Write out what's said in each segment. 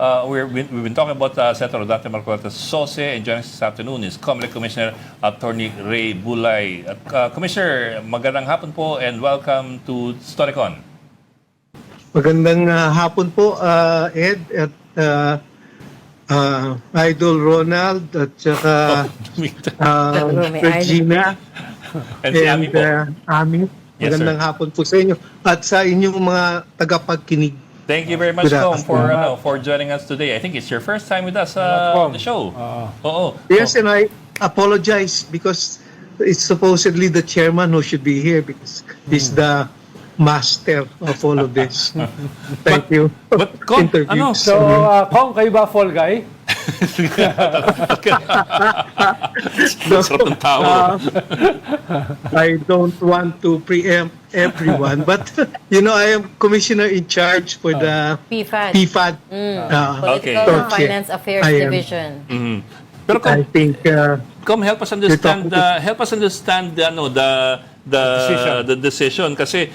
we've been talking about Senator Dante Marcoleta Sose, and joining us this afternoon is COMELEC Commissioner Attorney Ray Bulay. Commissioner, magandang hapon po and welcome to Storycon. Magandang hapon po, Ed, at Idol Ronald, at saka Regina, and si Ami po. Ami. Yes, Magandang hapon po sa inyo at sa inyong mga tagapagkinig. Thank you very much, Tom, for joining us today. I think it's your first time with us on the show. Yes, and I apologize because it's supposedly the chairman who should be here because he's the master of all of this. Thank you. But Kong, Kong, kayo ba fall guy? Sarap ng tao. I don't want to preempt everyone, but I am commissioner in charge for the PFAD. Okay. Political and Finance Affairs Division. Pero I think help us understand the decision kasi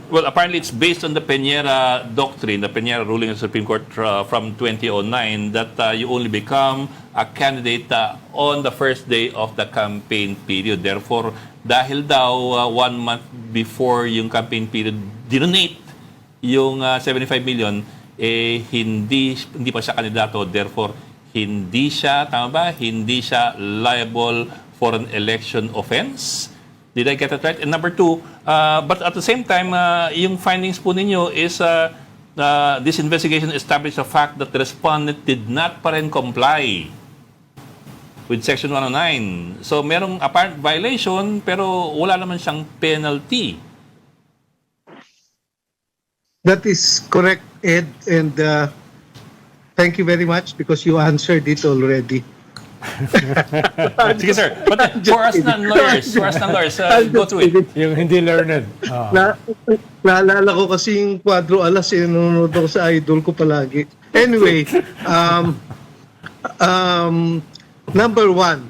well, apparently it's based on the Peñera doctrine, the Peñera ruling of the Supreme Court from 2009 that you only become a candidate on the first day of the campaign period. Therefore, dahil daw 1 month before yung campaign period dinonate yung 75 million, hindi pa siya kandidato. Therefore, hindi siya, tama ba? Hindi siya liable for an election offense. Did I get that right? And number two, but at the same time, yung findings po ninyo is this investigation established the fact that the respondent did not pa rin comply with Section 109. So, merong apparent violation, pero wala naman siyang penalty. that is correct, Ed, and thank you very much because you answered it already. Sige, sir. But for us non-lawyers, go through it. Yung hindi learned. Naalala ko kasi yung Kwadro Alas, nanonood ako sa idol ko palagi. Anyway, number one,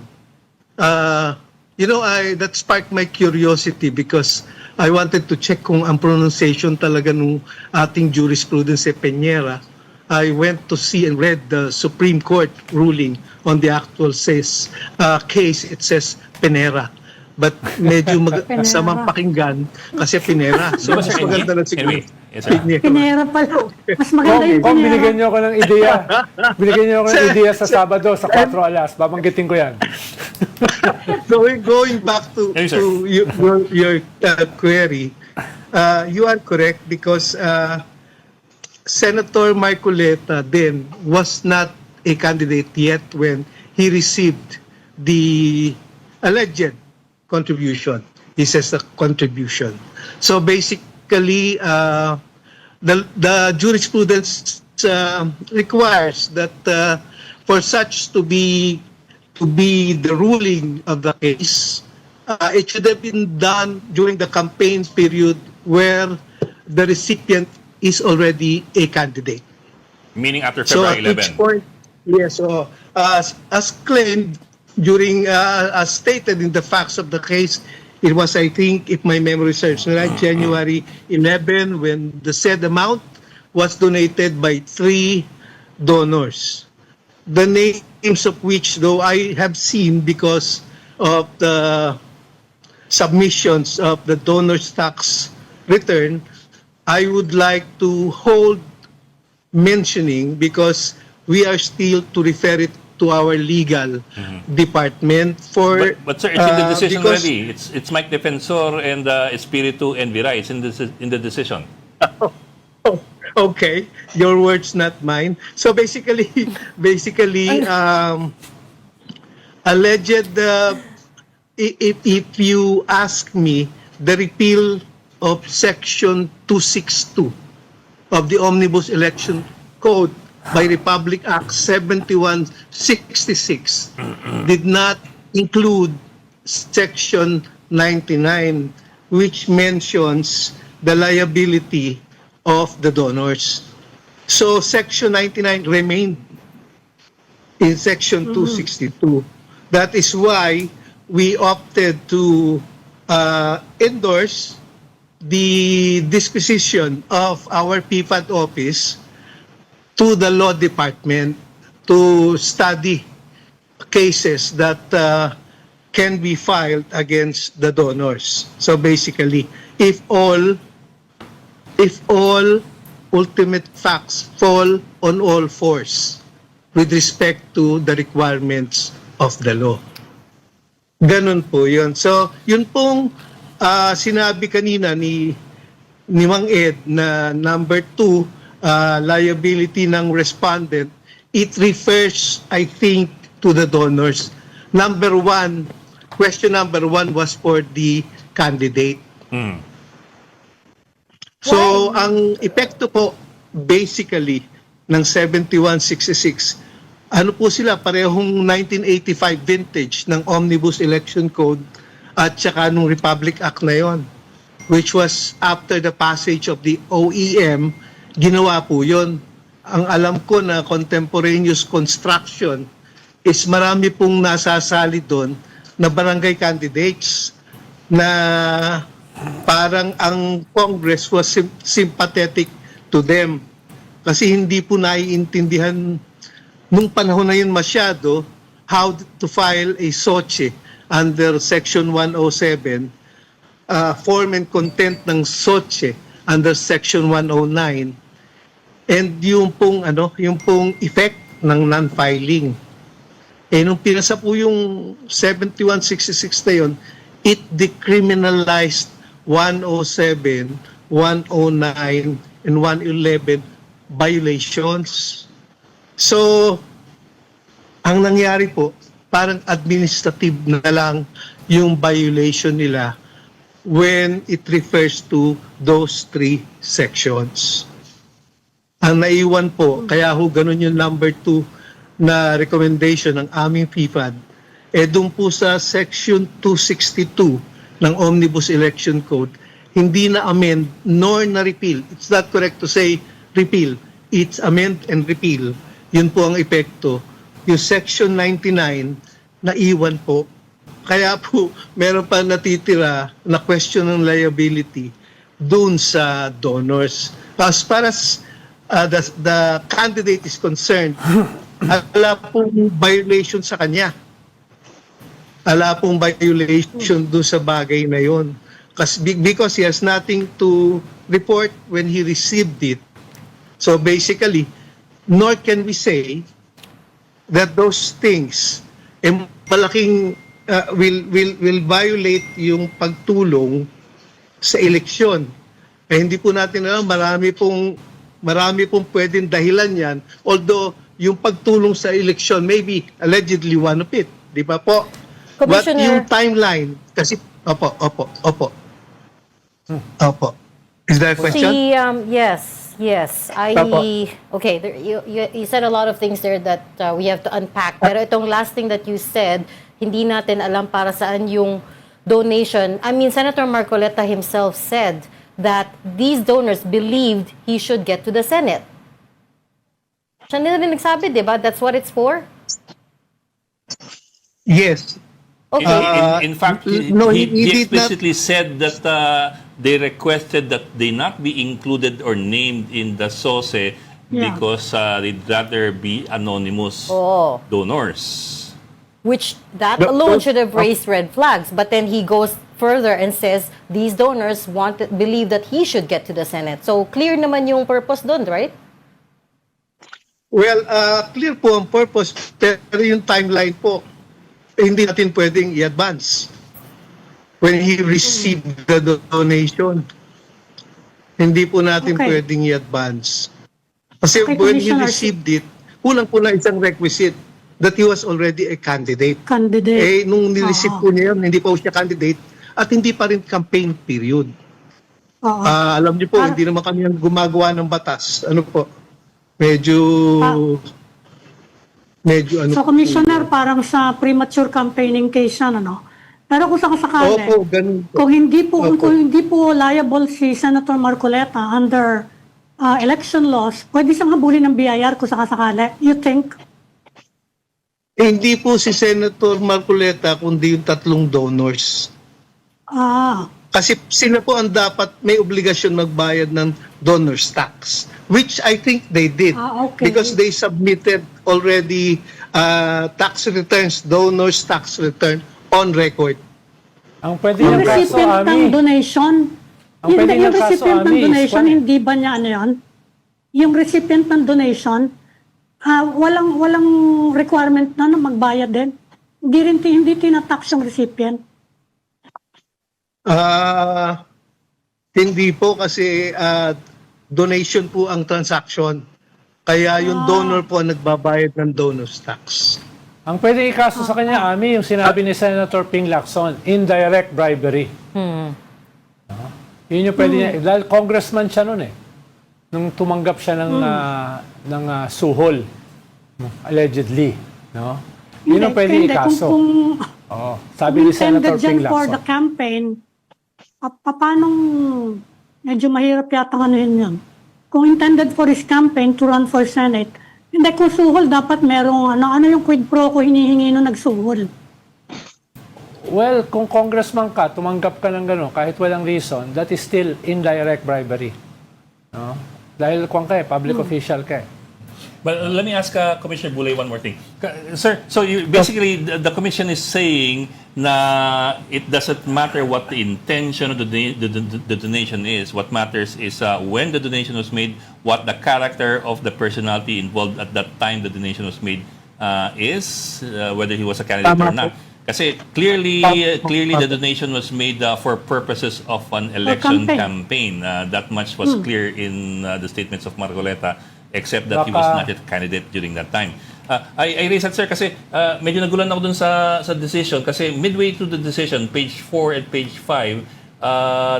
that sparked my curiosity because I wanted to check kung ang pronunciation talaga nung ating jurisprudence Peñera. I went to see and read the Supreme Court ruling on the actual case. It says Penera. But medyo samang pakinggan kasi Penera. So, mas maganda na siguro. Anyway, yes, sir. Pinera pala. Mas maganda yung Kung pinera. binigyan niyo ako ng ideya. Binigyan niyo ako ng ideya sa Sabado, sa 4 alas. Babanggitin ko yan. Going back to your query, you are correct because Senator Marcoleta then was not a candidate yet when he received the alleged contribution. He says the contribution. So basically, the jurisprudence requires that for such to be the ruling of the case, it should have been done during the campaign period where the recipient is already a candidate. Meaning after So February at which 11. point, yes, so as claimed during, as stated in the facts of the case, it was, I think, if my memory serves me right, January 11, when the said amount was donated by 3 donors. The names of which, though I have seen because of the submissions of the donor's tax return, I would like to hold mentioning because we are still to refer it to our legal department for. But sir, it's in the decision already. It's Mike Defensor and Espiritu and Vira. It's in the decision. Okay, your words, not mine. So basically, alleged. If you ask me, the repeal of Section 262 of the Omnibus Election Code by Republic Act 7166 did not include Section 99, which mentions the liability of the donors. So Section 99 remained in Section 262. That is why we opted to endorse the disposition of our PFAD office to the law department to study cases that can be filed against the donors. So basically, if all ultimate facts fall on all fours with respect to the requirements of the law. Ganun po yun. So, yun pong sinabi kanina ni Mang Ed na number 2, liability ng respondent, it refers, I think, to the donors. Question number 1 was for the candidate. So, ang epekto po basically ng 7166, ano po sila, parehong 1985 vintage ng Omnibus Election Code at saka nung Republic Act na yon, which was after the passage of the OEM, ginawa po yon. Ang alam ko na contemporaneous construction is marami pong nasasali doon na barangay candidates na parang ang Congress was sympathetic to them kasi hindi po naiintindihan nung panahon na yun masyado how to file a SOCHE under Section 107, form and content ng SOCHE under Section 109, and yung pong effect ng non-filing. Nung pinasa po yung 7166 na yun, it decriminalized 107, 109, and 111 violations. So, ang nangyari po, parang administrative na lang yung violation nila when it refers to those 3 sections. Ang naiwan po, kaya ho ganun yung number 2 na recommendation ng aming FIFAD, doon po sa Section 262 ng Omnibus Election Code, hindi na amend nor na repeal. It's not correct to say repeal. It's amend and repeal. Yun po ang epekto. Yung Section 99 na iwan po. Kaya po meron pa natitira na question ng liability dun sa donors. As far as the candidate is concerned, wala pong violation sa kanya. Wala pong violation dun sa bagay na yon. Because he has nothing to report when he received it. So basically, nor can we say that those things malaking will violate yung pagtulong sa eleksyon. Hindi po natin alam, marami pong pwedeng dahilan yan, although yung pagtulong sa eleksyon maybe allegedly one of it, di ba po? But yung timeline kasi opo. Is there a question? Yes. Okay, you said a lot of things there that we have to unpack. Pero itong last thing that you said, hindi natin alam para saan yung donation. I mean, Senator Marcoleta himself said that these donors believed he should get to the Senate. Siya nila rin nagsabi, di ba? That's what it's for? Yes. Okay. In fact, he explicitly said that they requested that they not be included or named in the SOSE because they'd rather be anonymous donors. Which that alone should have raised red flags. But then he goes further and says these donors believe that he should get to the Senate. So clear naman yung purpose doon, right? Well, clear po ang purpose, pero yung timeline po, hindi natin pwedeng i-advance. When he received the donation, hindi po natin pwedeng i-advance. Kasi when he received it, kulang po na isang requisite that he was already a candidate. Nung nireceive po niya yun, hindi pa siya candidate at hindi pa rin campaign period. Alam niyo po, hindi naman kami ang gumagawa ng batas. Ano po? Medyo So, Commissioner, parang sa premature campaigning case yan, ano? Pero kung sakasakali, ganun po. kung hindi po liable si Senator Marcoleta under election laws, pwede siyang habulin ng BIR kung sakasakali. You think? Hindi po si Senator Marcoleta, kundi yung 3 donors. Kasi sila po ang dapat may obligasyon magbayad ng donor's tax, which I think they did Okay. because they submitted already tax returns, donor's tax return on record. Ang pwede Yung niyang kaso, recipient ng Ami, donation, Ang pwede yung niyang kaso, recipient ng Ami, is donation, kwan- hindi ba niya ano yun? Yung recipient ng donation, walang requirement na magbayad din. Hindi tinatax yung recipient. Hindi po kasi donation po ang transaction. Kaya yung donor po ang nagbabayad ng donor's tax. ang pwede ikaso sa kanya, Ami, yung sinabi ni Senator Ping Lacson, indirect bribery. Yun yung pwede niya. Dahil congressman siya noon eh. Nung tumanggap siya ng suhol, allegedly. No? Yun ang pwede Hindi, ikaso. Oo. Sabi Kung ni Senator intended Ping yan for the Lacson. campaign, paano medyo mahirap yata ano yun? Kung intended for his campaign to run for Senate, hindi, kung suhol, dapat merong ano yung quid pro quo hinihingi nung nagsuhol. Well, kung congressman ka, tumanggap ka ng gano'n, kahit walang reason, that is still indirect bribery. No? Dahil kung ka public official ka eh. But let me ask Commissioner Bulay one more thing. Sir, so basically the commission is saying na it doesn't matter what the intention of the donation is. What matters is when the donation was made, what the character of the personality involved at that time the donation was made is, whether he was a candidate or not. Kasi clearly the donation was made for purposes of an election campaign. That much was clear in the statements of Marcoleta, except that he was not yet a candidate during that time. I raise that, sir, kasi medyo nagulan ako dun sa decision kasi midway through the decision, page 4 and page 5,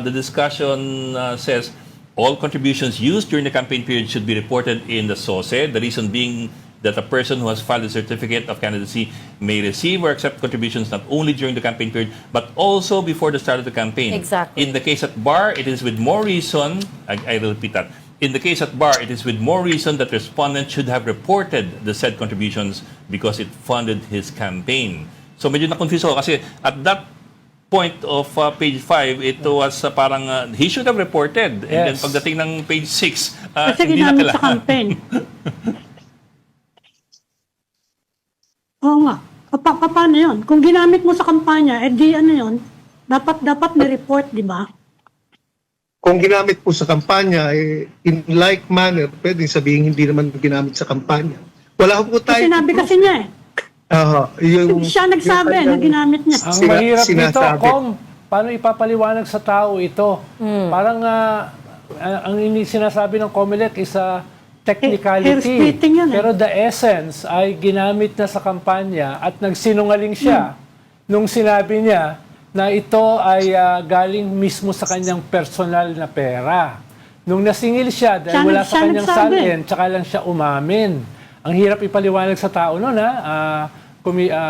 the discussion says all contributions used during the campaign period should be reported in the SOSE. The reason being that a person who has filed a certificate of candidacy may receive or accept contributions not only during the campaign period but also before the start of the campaign. Exactly. In the case at bar, it is with more reason, I will repeat that. In the case at bar, it is with more reason that respondent should have reported the said contributions because it funded his campaign. So medyo na-confuse ako kasi at that point of page 5, it was parang he should have reported. And then Yes. pagdating ng page 6, Kasi hindi na ginamit sa kailangan. campaign. Oo nga. Paano yun? Kung ginamit mo sa kampanya, di ano yun, dapat ni-report, di ba? Kung ginamit po sa kampanya, in like manner, pwedeng sabihin hindi naman ginamit sa kampanya. Wala po tayo. Sinabi kasi niya Siya nagsabi na ginamit niya. Ang mahirap nito, sinasabi. paano ipapaliwanag sa tao ito? Parang ang sinasabi ng COMELEC is a technicality. Hair-splitting yun eh. Pero the essence ay ginamit na sa kampanya at nagsinungaling siya nung sinabi niya na ito ay galing mismo sa kanyang personal na pera. Nung nasingil siya dahil wala sa kanyang nagsabi. salin, tsaka lang siya umamin. Ang hirap ipaliwanag sa tao noon,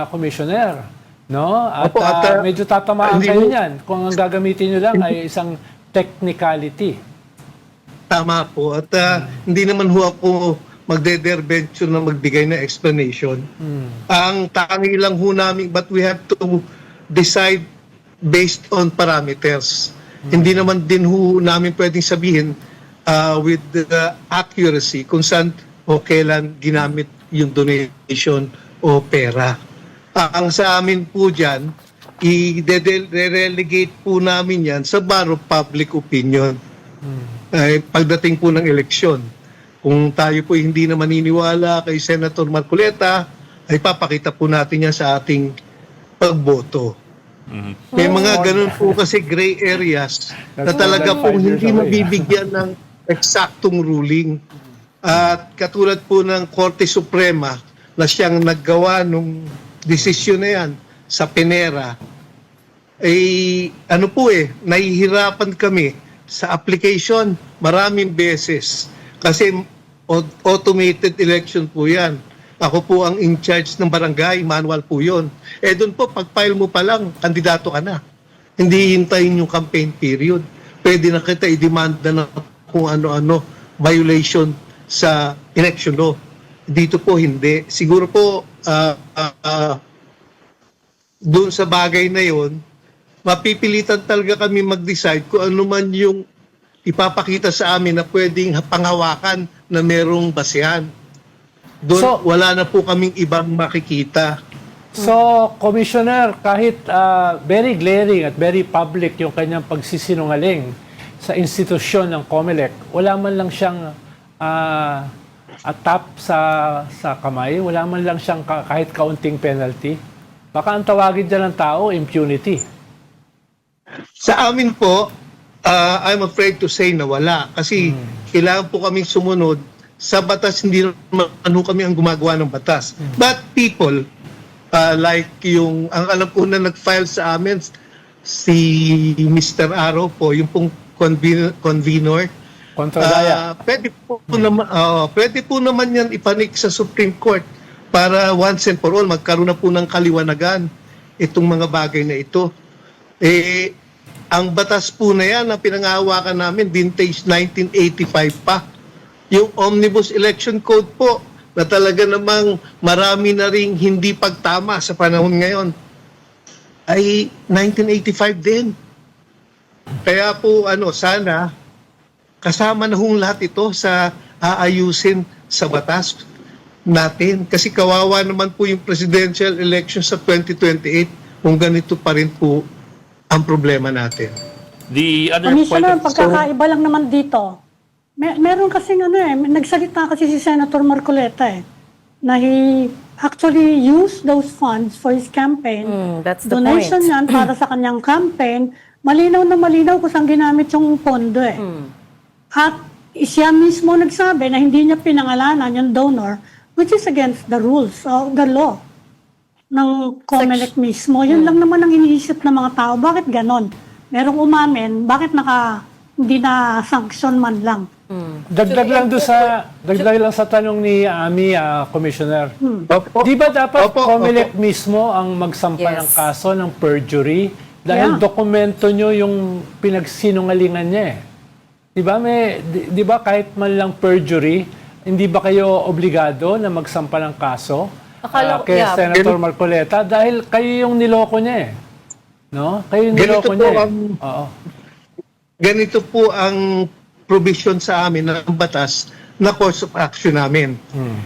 Commissioner. No? At, Opo, at, medyo tatamaan hindi kayo mo- niyan kung ang gagamitin nyo lang ay isang technicality. Tama po. At hindi naman ho ako magde-derventure na magbigay na explanation. Ang tangi lang ho namin, but we have to decide based on parameters. Hindi naman din ho namin pwedeng sabihin with the accuracy kung saan o kailan ginamit yung donation o pera. Ang sa amin po dyan, i-relegate po namin yan sa bar of public opinion. Pagdating po ng eleksyon. Kung tayo po hindi na maniniwala kay Senator Marcoleta, ay papakita po natin yan sa ating pagboto. May mga ganun po kasi gray areas na talaga po hindi mabibigyan ng eksaktong ruling. At katulad po ng Korte Suprema na siyang naggawa nung desisyon na yan sa Penera, nahihirapan kami sa application maraming beses kasi automated election po yan. Ako po ang in charge ng barangay, manual po yun. Doon po, pag-file mo pa lang, kandidato ka na. Hindi hintayin yung campaign period. Pwede na kita i-demanda na kung ano-ano, violation sa election law. Dito po hindi. Siguro po, doon sa bagay na yon, mapipilitan talaga kami mag-decide kung ano man yung ipapakita sa amin na pwedeng panghawakan na merong basehan. Doon, So- wala na po kaming ibang makikita. So, Commissioner, kahit very glaring at very public yung kanyang pagsisinungaling sa institusyon ng COMELEC, wala man lang siyang tap sa kamay, wala man lang siyang kahit kaunting penalty. Baka ang tawagin dyan ng tao, impunity. Sa amin po, I'm afraid to say na wala. Kasi kailangan po kaming sumunod sa batas, hindi naman kami ang gumagawa ng batas. But people, like yung, ang alam ko na nag-file sa amin, si Mr. Aro po, yung pong convener, Kontradaya. pwede po naman yan ipanik sa Supreme Court para once and for all magkaroon na po ng kaliwanagan itong mga bagay na ito. Ang batas po na yan na pinangahawakan namin, vintage 1985 pa. Yung Omnibus Election Code po, na talaga namang marami na ring hindi pagtama sa panahon ngayon, ay 1985 din. Kaya po, sana, kasama na hong lahat ito sa aayusin sa batas natin. Kasi kawawa naman po yung presidential election sa 2028 kung ganito pa rin po ang problema natin. The other point Commissioner, of... pagkakaiba lang naman dito. Meron kasing nagsalita kasi si Senator Marcoleta na he actually used those funds for his campaign. That's the Donation point. yan para sa kanyang campaign. Malinaw na malinaw kung saan ginamit yung pondo At siya mismo nagsabi na hindi niya pinangalanan yung donor, which is against the rules of the law ng COMELEC mismo. Yun lang naman ang iniisip ng mga tao. Bakit ganon? Merong umamin, bakit hindi na sanction man lang? Dagdag lang sa tanong ni Ami, Commissioner. Opo. Di ba dapat Opo, COMELEC opo. mismo ang magsampa ng Yes. kaso ng perjury? Dahil Yeah. dokumento nyo yung pinagsinungalingan niya Di ba kahit man lang perjury, hindi ba kayo obligado na magsampa ng kaso kay Senator Marcoleta? Dahil kayo yung niloko niya No? Kayo yung niloko niya Oo. Ganito po ang provision sa amin ng batas na course of action namin.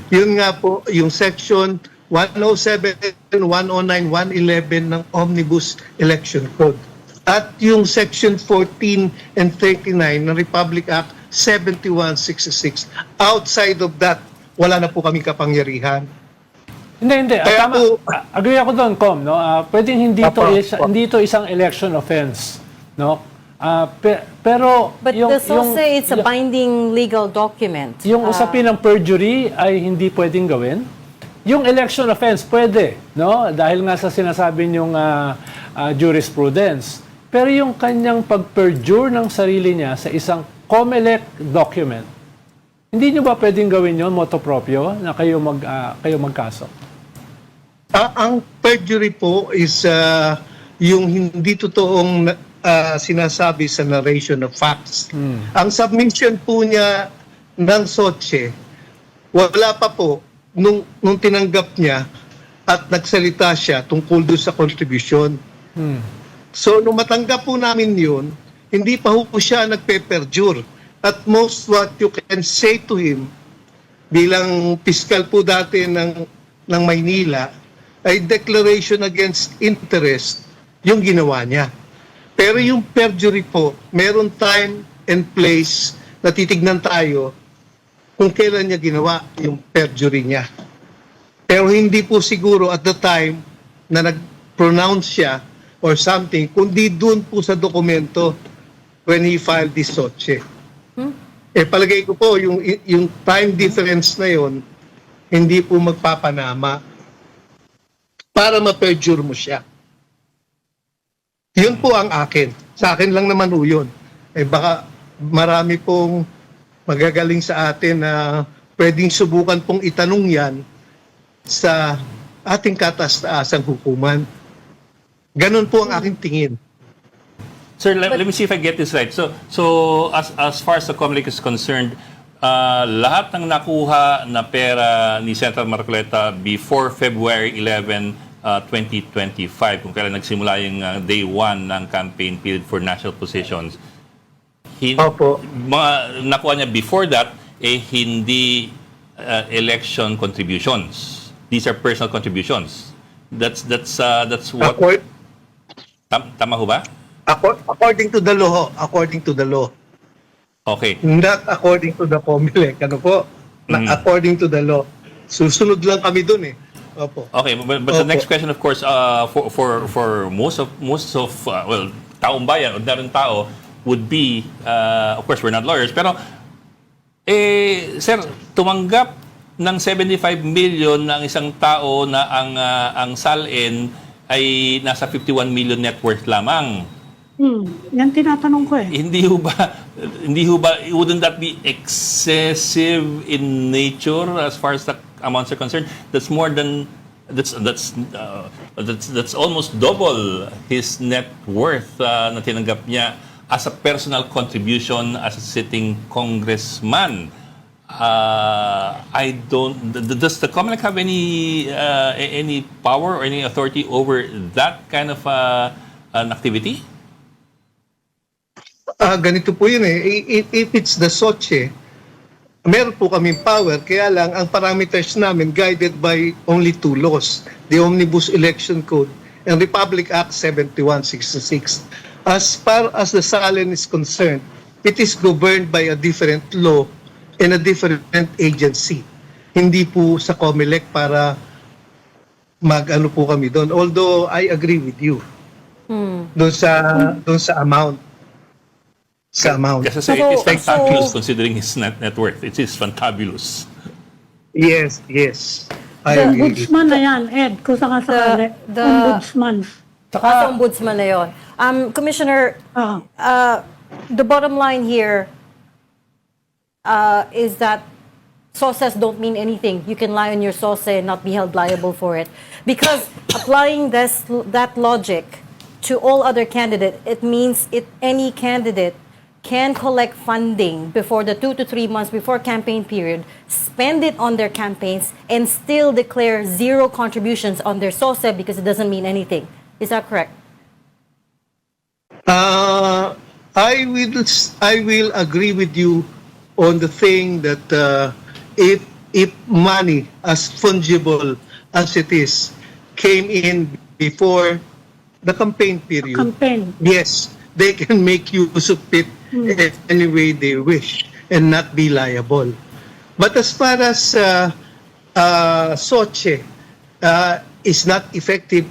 Yun nga po, yung section 107, 109, 111 ng Omnibus Election Code. At yung section 14 and 39 ng Republic Act 7166. Outside of that, wala na po kami kapangyarihan. Hindi. Kaya Tama. po- Agree ako doon, Com. No? Pwedeng hindi ito isang election offense. No? Pero But this also it's a binding legal document. yung usapin ng perjury ay hindi pwedeng gawin. Yung election offense, pwede. No? Dahil nga sa sinasabi niyong jurisprudence. Pero yung kanyang pag-perjure ng sarili niya sa isang COMELEC document, hindi niyo ba pwedeng gawin yun, motu proprio, na kayo magkaso? Ang perjury po is yung hindi totoong sinasabi sa narration of facts. Ang submission po niya ng SOTSE, wala pa po nung tinanggap niya at nagsalita siya tungkol doon sa contribution. So, nung matanggap po namin yun, hindi pa po siya nagpe-perjure. At most what you can say to him, bilang fiscal po dati ng Maynila, ay declaration against interest yung ginawa niya. Pero yung perjury po, meron time and place na titignan tayo kung kailan niya ginawa yung perjury niya. Pero hindi po siguro at the time na nag-pronounce siya or something, kundi doon po sa dokumento when he filed this SOTSE. Palagay ko po, yung time difference na yon hindi po magpapanama para ma-perjure mo siya. Yun po ang akin. Sa akin lang naman po yun. Baka marami pong magagaling sa atin na pwedeng subukan pong itanong yan sa ating kataas-taasang hukuman. Ganon po ang aking tingin. Sir, let me see if I get this right. So as far as the COMELEC is concerned, lahat ng nakuha na pera ni Senator Marcoleta before February 11, 2025, kung kailan nagsimula yung day 1 ng campaign period for national positions. Opo. Mga nakuha niya before that, hindi election contributions. These are personal contributions. That's what... Tama ho ba? According to the law. According to the law. Okay. Not according to the COMELEC. Ano po? According to the law. Susunod lang kami dun eh. Opo. Okay, but the Opo. next question, of course, for most of taong bayan, ordinaryong tao, would be, of course, we're not lawyers, pero, sir, tumanggap ng 75 million ng isang tao na ang SALN ay nasa 51 million net worth lamang. Yan tinatanong ko eh. Hindi ho ba, wouldn't that be excessive in nature as far as the amounts are concerned? That's almost double his net worth na tinanggap niya as a personal contribution as a sitting congressman. Does the COMELEC have any power or any authority over that kind of an activity? Ganito po yun eh. If it's the SOCHE, meron po kaming power, kaya lang ang parameters namin guided by only two laws, the Omnibus Election Code and Republic Act 7166. As far as the SALN is concerned, it is governed by a different law and a different agency. Hindi po sa COMELEC para mag-ano po kami doon. Although I agree with you doon sa amount. Sa amount. Kasi sir, it is fantabulous considering his net worth. It is fantabulous. Yes. I The agree. ombudsman na yan, Ed, kung saka sakali. Ombudsman. Sa ombudsman na yun. Commissioner, the bottom line here is that sources don't mean anything. You can lie on your source and not be held liable for it. Because applying that logic to all other candidates, it means any candidate can collect funding before the 2 to 3 months before campaign period, spend it on their campaigns, and still declare zero contributions on their SOSE because it doesn't mean anything. Is that correct? I will agree with you on the thing that if money as fungible as it is came in before the campaign period, yes, they can make use of it any way they wish and not be liable. But as far as SOCHE is not effective,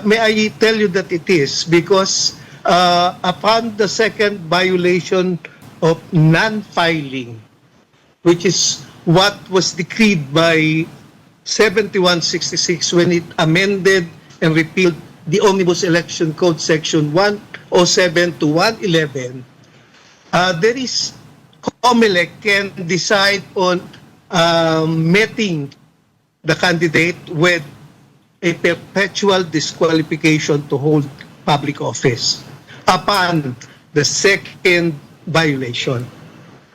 may I tell you that it is because upon the second violation of non-filing, which is what was decreed by 7166 when it amended and repealed the Omnibus Election Code Section 107 to 111, there is COMELEC can decide on meeting the candidate with a perpetual disqualification to hold public office upon the second violation.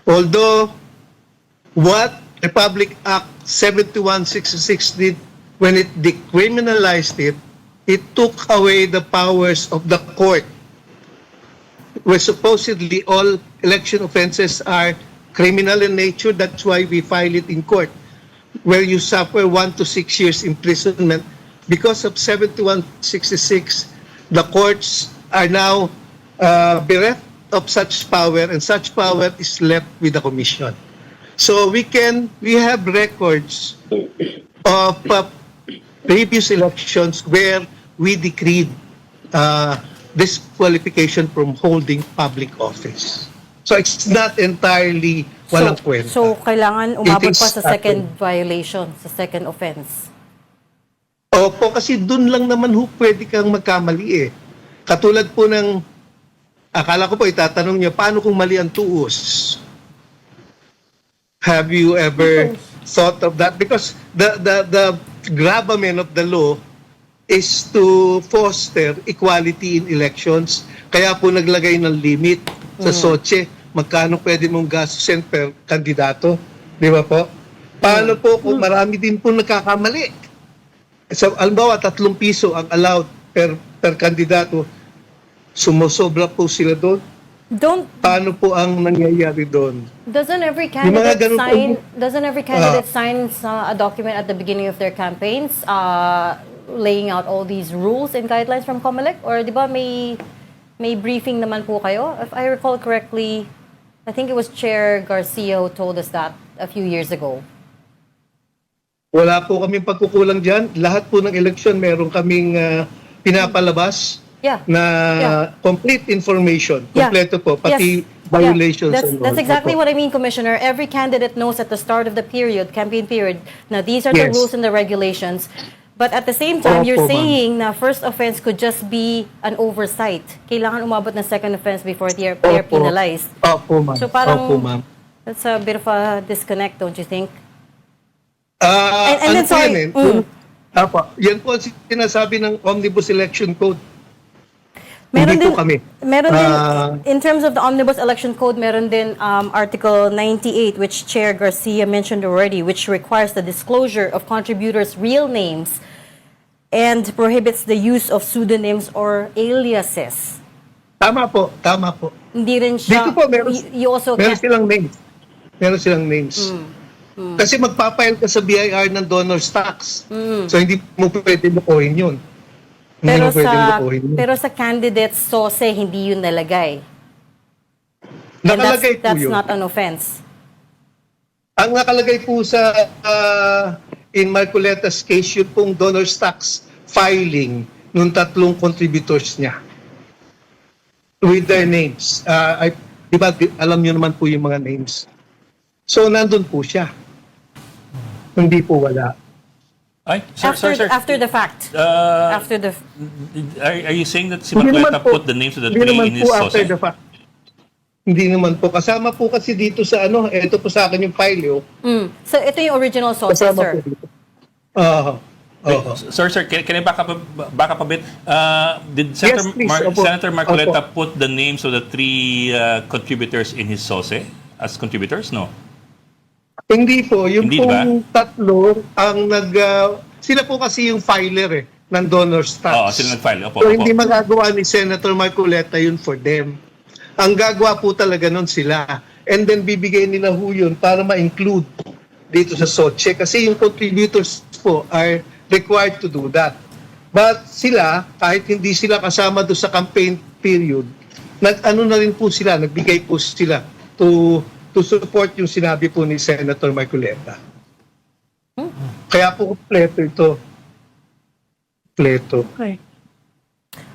Although what Republic Act 7166 did when it decriminalized it, it took away the powers of the court, where supposedly all election offenses are criminal in nature. That's why we file it in court, where you suffer 1 to 6 years imprisonment. Because of 7166, the courts are now bereft of such power, and such power is left with the commission. So we have records of previous elections where we decreed disqualification from holding public office. So it's not entirely walang kwenta. So kailangan umabot It is pa sa second violation, sa second offense. Opo, kasi dun lang naman pwede kang magkamali eh. Katulad po ng, akala ko po itatanong niyo, paano kung mali ang tuos? Have you ever thought of that? Because the gravamen of the law is to foster equality in elections. Kaya po naglagay ng limit sa SOCHE, magkano pwede mong gastusin per kandidato. Di ba po? Paano po kung marami din po nagkakamali? So, alimbawa, 3 piso ang allowed per kandidato. Sumusobra po sila doon. Paano po ang nangyayari doon? Doesn't every Yung mga candidate ganun po- sign a document at the beginning of their campaigns laying out all these rules and guidelines from COMELEC? Or di ba may briefing naman po kayo? If I recall correctly, I think it was Chair Garcia who told us that a few years ago. Wala po kaming pagkukulang dyan. Lahat po ng eleksyon, meron kaming pinapalabas Yeah. na Yeah. complete information. Yeah. Kompleto po, pati Yes. violations. Yeah. and all. That's exactly Opo. what I mean, Commissioner. Every candidate knows at the start of the campaign period, na these are the Yes. rules and the regulations. But at the same time, you're Opo, ma'am. saying na first offense could just be an oversight. Kailangan umabot ng second offense before they're penalized. Opo, ma'am. So parang Opo, ma'am. that's a bit of a disconnect, don't you think? And then, sorry, yan po ang sinasabi ng Omnibus Election Code. Meron Hindi din, po kami. meron din, in terms of the Omnibus Election Code, meron din Article 98, which Chair Garcia mentioned already, which requires the disclosure of contributors' real names and prohibits the use of pseudonyms or aliases. Tama po, tama po. Hindi rin siya, Dito po, you also meron can't, silang names. Meron silang names. Kasi magpapile ka sa BIR ng donor's tax. So hindi mo pwede lukuhin yun. Hindi mo pwede lukuhin yun. pero sa candidate's SOSE, hindi yun nalagay. And Nakalagay po that's yun. not an offense. Ang nakalagay po sa in Marcoleta's case, yun pong donor's tax filing nung 3 contributors niya with their names. Diba, alam niyo naman po yung mga names. So, nandun po siya. Hindi po wala. Ay, sir, After the fact. Uh, After the Are you saying that si Hindi naman Marcoleta po. put the names of the Hindi three naman in his po after SOSE? the fact. Hindi naman po. Kasama po kasi dito sa ito po sa akin yung file. So ito yung original SOSE, Kasama sir. po dito. Oo. Oo. Sir, can I back up a bit? Did Senator, Yes, please. Opo. Senator Marcoleta Opo. put the names of the 3 contributors in his SOSE as contributors? No. Hindi po. Yung Hindi, pong 3 ang sila po kasi yung filer ng donor's tax. Oo, sila nag-file. Opo, So opo. hindi magagawa ni Senator Marcoleta yun for them. Ang gagawa po talaga nun sila. And then bibigay nila ho yun para ma-include dito sa SOCHE. Kasi yung contributors po are required to do that. But sila, kahit hindi sila kasama doon sa campaign period, nag-ano na rin po sila, nagbigay po sila to support yung sinabi po ni Senator Marcoleta. Kaya po kompleto ito. Kompleto. Okay.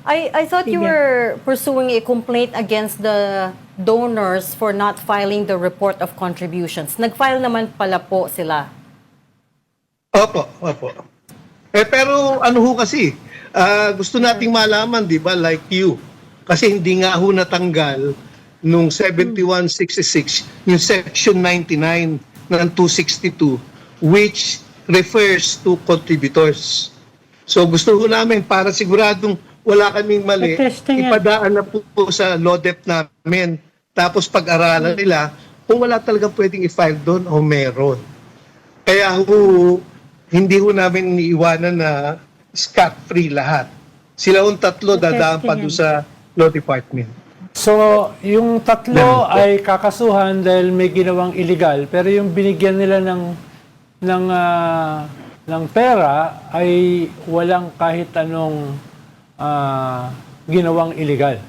I thought you Sige. were pursuing a complaint against the donors for not filing the report of contributions. Nag-file naman pala po sila. Opo, opo. Pero ano ho kasi, gusto nating malaman, di ba, like you, kasi hindi nga ho natanggal nung 7166, yung section 99 ng 262, which refers to contributors. So gusto ho namin, para siguradong wala kaming mali, Testing yan. ipadaan na po sa LODEP namin. Tapos pag-aralan nila, kung wala talagang pwedeng i-file doon o meron. Kaya ho, hindi ho namin iniiwanan na scot-free lahat. Sila yung 3 dadaan pa doon sa Law Department. So, yung 3 ay kakasuhan dahil may ginawang illegal, pero yung binigyan nila ng pera ay walang kahit anong ginawang illegal.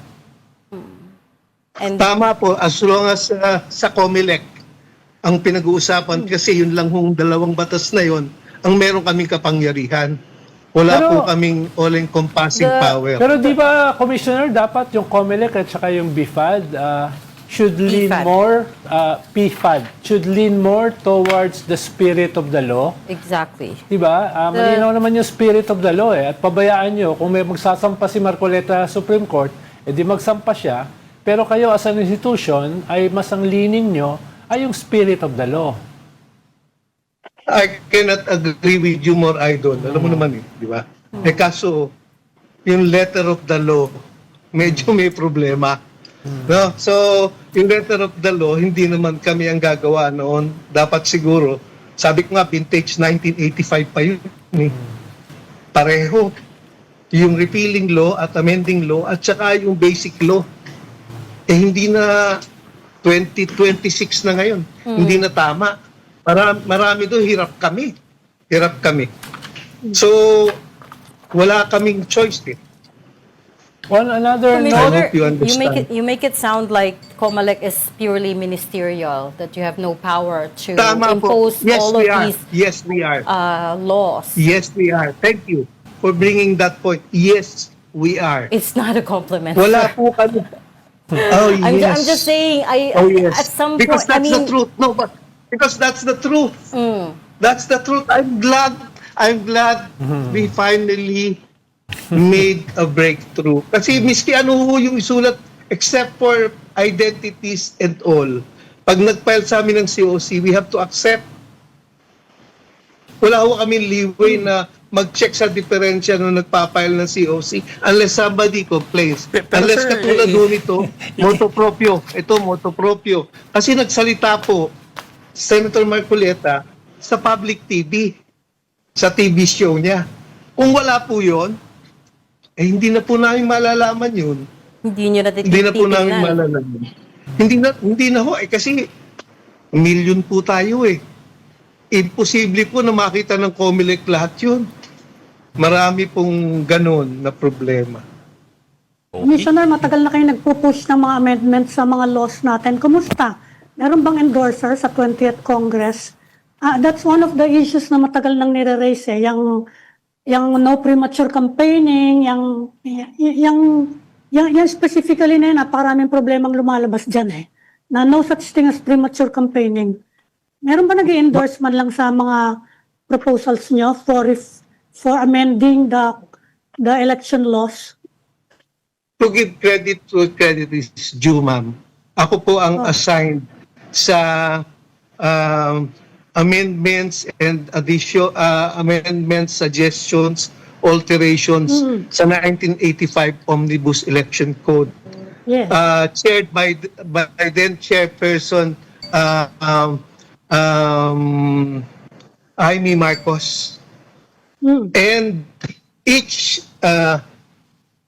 And Tama po, as long as sa COMELEC ang pinag-uusapan, kasi yun lang hong 2 batas na yun, ang meron kaming kapangyarihan. Wala Pero- po kaming all-encompassing power. Pero di ba, Commissioner, dapat yung COMELEC at saka yung BIFAD should lean PFAD. more, PFAD, should lean more towards the spirit of the law. exactly. Diba? Malinaw naman yung spirit of the law At pabayaan nyo, kung may magsasampa si Marcoleta sa Supreme Court, edi magsampa siya. Pero kayo as an institution, ay mas ang leaning nyo ay yung spirit of the law. I cannot agree with you more, Idol. Alam mo naman di ba? Kaso, yung letter of the law, medyo may problema. No? So, yung letter of the law, hindi naman kami ang gagawa noon. Dapat siguro, sabi ko nga, vintage 1985 pa yun. pareho. Yung repealing law at amending law at saka yung basic law. Hindi na 2026 na ngayon. Hindi na tama. Marami doon, hirap kami. Hirap kami. So, wala kaming choice eh. One another note. Commissioner, hope you understand. you make it sound like COMELEC is purely ministerial, that you have no power to Tama po. impose Yes, all of we are. these Yes, we are. laws. Yes, we are. Thank you for bringing that point. Yes, we are. It's not a compliment. Wala sir. po kami. Oh, yes. I'm just saying, Oh, yes. at some Because point, I that's mean, the truth. No, but because that's the truth. That's the truth. I'm glad we finally made a breakthrough. Kasi miski ano ho yung isulat, except for identities and all, pag nag-file sa amin ng COC, we have to accept. Wala ho kami leeway na mag-check sa diferensya nung nagpa-file ng COC unless somebody complains. Pero Unless sir, katulad doon ito, motu proprio. Ito, motu proprio. Kasi nagsalita po Senator Marcoleta sa public TV, sa TV show niya. Kung wala po yon, hindi na po namin malalaman yun. hindi nyo Hindi na po namin natitignan. malalaman. Hindi na ho, kasi million po tayo eh. Imposible po na makita ng COMELEC lahat yun. Marami pong ganun na problema. Commissioner, matagal na kayo nagpo-push ng mga amendments sa mga laws natin. Kumusta? Meron bang endorser sa 20th Congress? That's one of the issues na matagal nang nire-raise eh. Yung no premature campaigning, yung specifically na yun, napakaraming problemang lumalabas dyan eh. Na no such thing as premature campaigning. Meron ba nag-endorse man lang sa mga proposals nyo for amending the election laws? To give credit to credit is due, ma'am. Ako po ang assigned sa amendments and amendments, suggestions, alterations sa 1985 Omnibus Election Code. Yes. Chaired by then Chairperson Amy Marcos. And each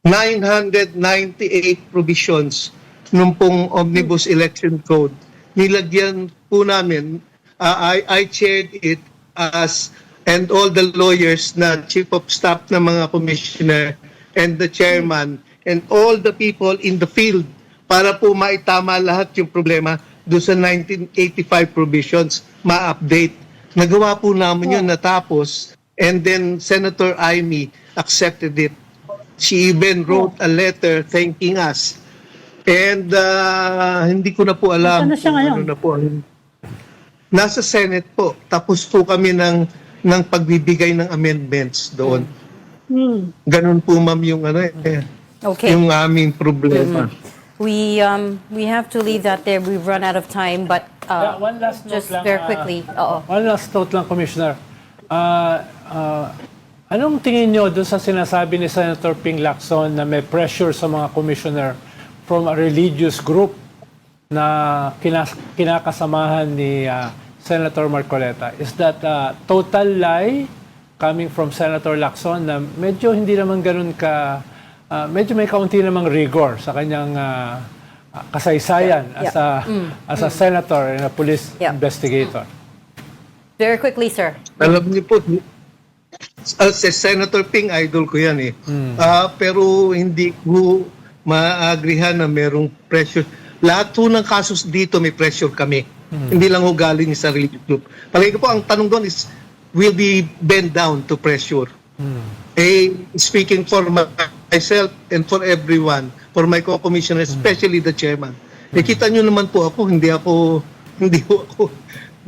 998 provisions nung pong Omnibus Election Code, nilagyan po namin, I chaired it as, and all the lawyers na chief of staff ng mga commissioner and the chairman and all the people in the field para po maitama lahat yung problema doon sa 1985 provisions, ma-update. Nagawa po namin yun natapos, and then Senator Amy accepted it. She even wrote a letter thanking us. And hindi ko na po alam Nasaan na siya ngayon? ano na po. Nasa Senate po. Tapos po kami ng pagbibigay ng amendments doon. Ganun po ma'am yung Okay. yung aming problema. We have to leave that there. We've run out of time, but One last note just lang, very quickly. One last note lang, Commissioner. Anong tingin nyo doon sa sinasabi ni Senator Ping Lacson na may pressure sa mga commissioner from a religious group na kinakasamahan ni Senator Marcoleta? Is that a total lie coming from Senator Lacson na medyo hindi naman ganun medyo may kaunti namang rigor sa kanyang kasaysayan as a senator and a police investigator? Very quickly, sir. Alam niyo po, si Senator Ping, idol ko yan eh. Pero hindi ko maagrihan na merong pressure. Lahat po ng kasos dito may pressure kami. Hindi lang ho galing sa religious group. Palagi ko po, ang tanong doon is, will we bend down to pressure? Speaking for myself and for everyone, for my co-commissioner, especially the chairman. Kita nyo naman po ako, hindi ako,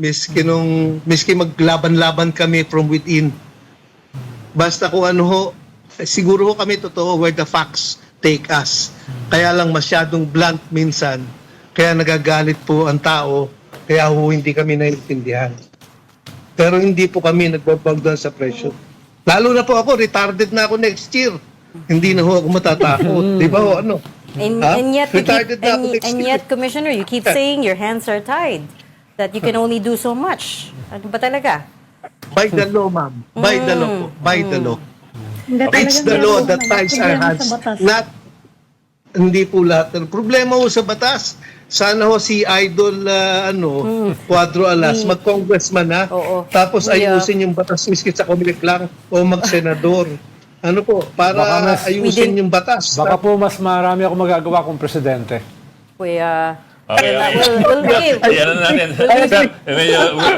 miski maglaban-laban kami from within. Basta kung ano ho, siguro ho kami totoo where the facts take us. Kaya lang masyadong blunt minsan, kaya nagagalit po ang tao, kaya ho hindi kami naiintindihan. Pero hindi po kami nagbabag doon sa pressure. Lalo na po ako, retarded na ako next year. Hindi na ho ako matatakot. Di ba ho, ano? And yet, Retarded na ako next and year. yet, Commissioner, you keep saying your hands are tied. That you can only do so much. Ano ba talaga? By the law, ma'am. By the law po. By the law. Hindi, It's talagang the law meron that naman. ties our Problema hands. sa batas. Hindi po lahat. Problema ho sa batas. Sana ho si Idol Cuadro Alas mag-congressman na. Oo. Tapos Yeah. ayusin yung batas miski sa Comelec lang o mag-senador. Ano po, para Baka mas- ayusin yung batas. Baka po mas marami ako magagawa kung presidente. Okay, We'll give. Ayan na natin.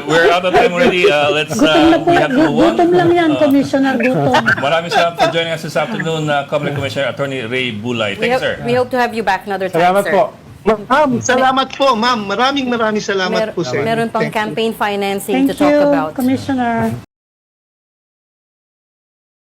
We're out of time already. Let's, Gutom na po. we have to move on. Gutom lang yan, Commissioner. Gutom. Maraming salamat for joining us this afternoon, Comelec Commissioner Attorney Ray Bulay. Thank you, sir. We hope to have you back another time, Salamat sir. po. Ma'am, salamat po, ma'am. Maraming salamat po sa inyo. Meron pang Thank you. campaign financing Thank to talk you, about. Commissioner.